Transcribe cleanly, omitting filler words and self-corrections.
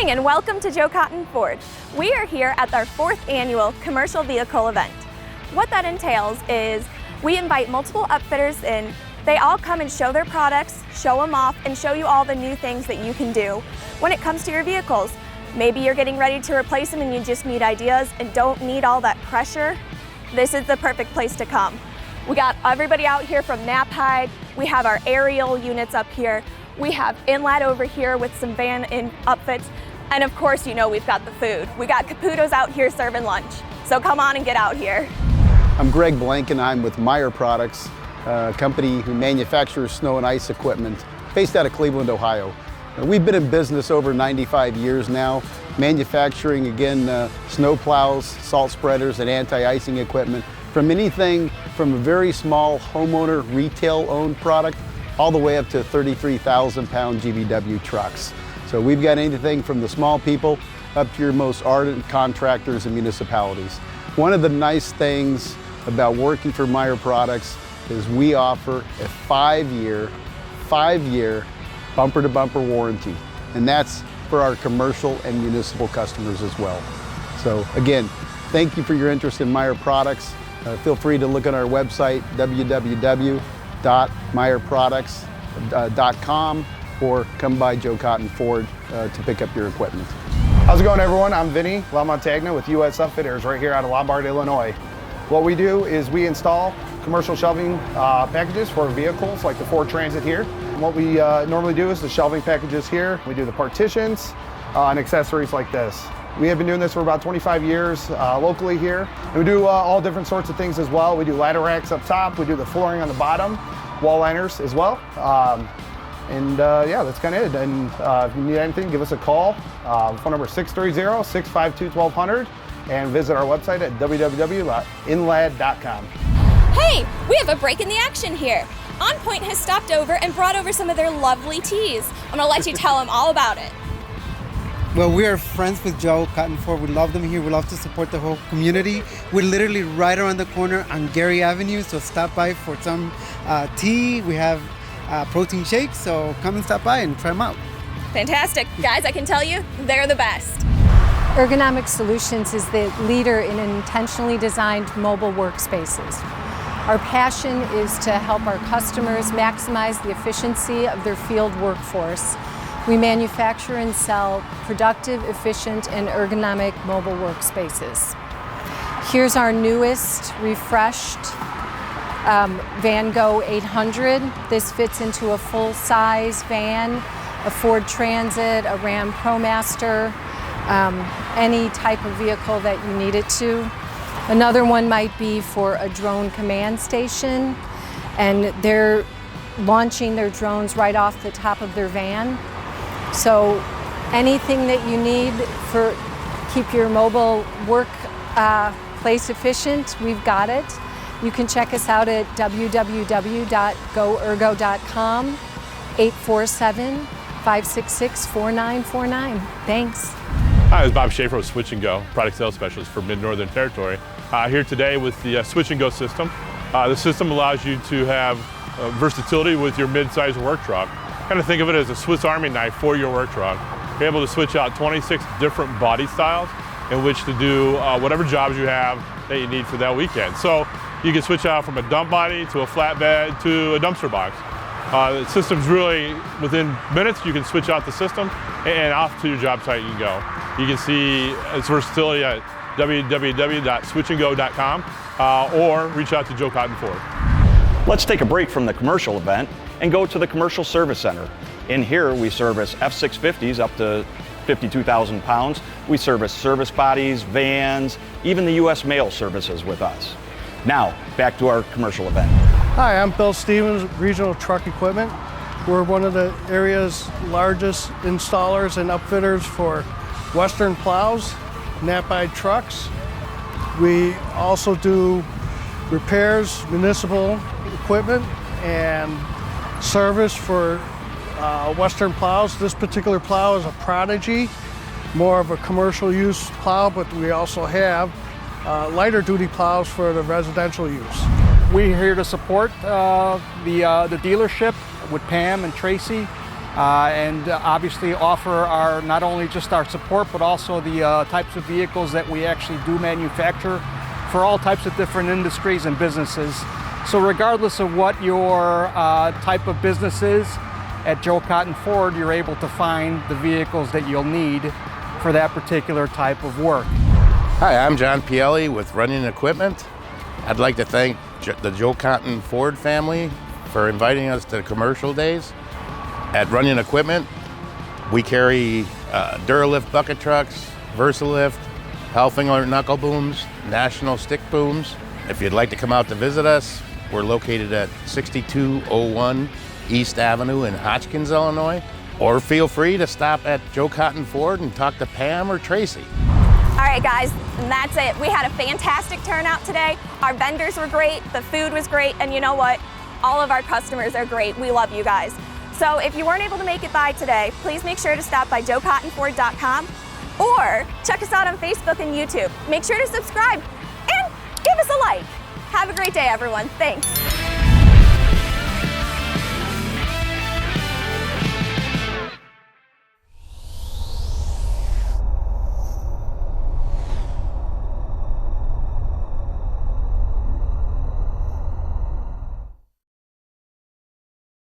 morning and welcome to Joe Cotton Ford. We are here at our 4th annual commercial vehicle event. What that entails is we invite multiple upfitters in. They all come and show their products, show them off, and show you all the new things that you can do when it comes to your vehicles. Maybe you're getting ready to replace them and you just need ideas and don't need all that pressure. This is the perfect place to come. We got everybody out here from Knapheide. We have our aerial units up here. We have Inlet over here with some van in upfits. And of course, you know we've got the food. We got Caputo's out here serving lunch. So come on and get out here. I'm Greg Blank and I'm with Meyer Products, a company who manufactures snow and ice equipment based out of Cleveland, Ohio. We've been in business over 95 years now, manufacturing, again, snow plows, salt spreaders, and anti-icing equipment from anything from a very small homeowner retail-owned product all the way up to 33,000-pound GVW trucks. So we've got anything from the small people up to your most ardent contractors and municipalities. One of the nice things about working for Meyer Products is we offer a five-year bumper-to-bumper warranty, and that's for our commercial and municipal customers as well. So again, thank you for your interest in Meyer Products. Feel free to look on our website, www.meyerproducts.com, or come by Joe Cotton Ford to pick up your equipment. How's it going, everyone? I'm Vinny LaMontagna with US Upfitters right here out of Lombard, Illinois. What we do is we install commercial shelving packages for vehicles like the Ford Transit here. And what we normally do is the shelving packages here. We do the partitions and accessories like this. We have been doing this for about 25 years locally here. And we do all different sorts of things as well. We do ladder racks up top. We do the flooring on the bottom, wall liners as well. Yeah, that's kind of it. And if you need anything, give us a call. Phone number is 630-652-1200, and visit our website at www.inlad.com. Hey, we have a break in the action here. On Point has stopped over and brought over some of their lovely teas. I'm gonna let you tell them all about it. Well, we are friends with Joe Cotton Ford. We love them here. We love to support the whole community. We're literally right around the corner on Gary Avenue, so stop by for some tea. We have protein shakes, so come and stop by and try them out. Fantastic. Guys, I can tell you, they're the best. Ergonomic Solutions is the leader in intentionally designed mobile workspaces. Our passion is to help our customers maximize the efficiency of their field workforce. We manufacture and sell productive, efficient, and ergonomic mobile workspaces. Here's our newest, refreshed Van Go 800. This fits into a full-size van, a Ford Transit, a Ram ProMaster, any type of vehicle that you need it to. Another one might be for a drone command station, and they're launching their drones right off the top of their van. So anything that you need for keep your mobile work place efficient, we've got it. You can check us out at www.goergo.com, 847-566-4949. Thanks. Hi, this is Bob Schaefer with Switch and Go, product sales specialist for Mid-Northern Territory. Here today with the Switch and Go system. The system allows you to have versatility with your mid-size work truck. Kind of think of it as a Swiss Army knife for your work truck. You're able to switch out 26 different body styles in which to do whatever jobs you have that you need for that weekend. So you can switch out from a dump body to a flatbed to a dumpster box. The system's really, within minutes, you can switch out the system and off to your job site you can go. You can see its versatility at www.switchandgo.com or reach out to Joe Cotton Ford. Let's take a break from the commercial event and go to the Commercial Service Center. In here, we service F-650s up to 52,000 pounds. We service service bodies, vans, even the U.S. mail services with us. Now, back to our commercial event. Hi, I'm Bill Stevens, Regional Truck Equipment. We're one of the area's largest installers and upfitters for Western plows, Knapheide trucks. We also do repairs, municipal equipment, and service for Western plows. This particular plow is a Prodigy, more of a commercial use plow, but we also have lighter duty plows for the residential use. We're here to support the dealership with Pam and Tracy and obviously offer our not only just our support but also the types of vehicles that we actually do manufacture for all types of different industries and businesses. So regardless of what your type of business is, at Joe Cotton Ford you're able to find the vehicles that you'll need for that particular type of work. Hi, I'm John Pielli with Runyon Equipment. I'd like to thank the Joe Cotton Ford family for inviting us to the commercial days. At Runyon Equipment, we carry Duralift bucket trucks, Versalift, Halfinger knuckle booms, National stick booms. If you'd like to come out to visit us, we're located at 6201 East Avenue in Hotchkiss, Illinois. Or feel free to stop at Joe Cotton Ford and talk to Pam or Tracy. All right, guys, and that's it. We had a fantastic turnout today. Our vendors were great, the food was great, and you know what? All of our customers are great. We love you guys. So if you weren't able to make it by today, please make sure to stop by joecottonford.com or check us out on Facebook and YouTube. Make sure to subscribe and give us a like. Have a great day, everyone. Thanks.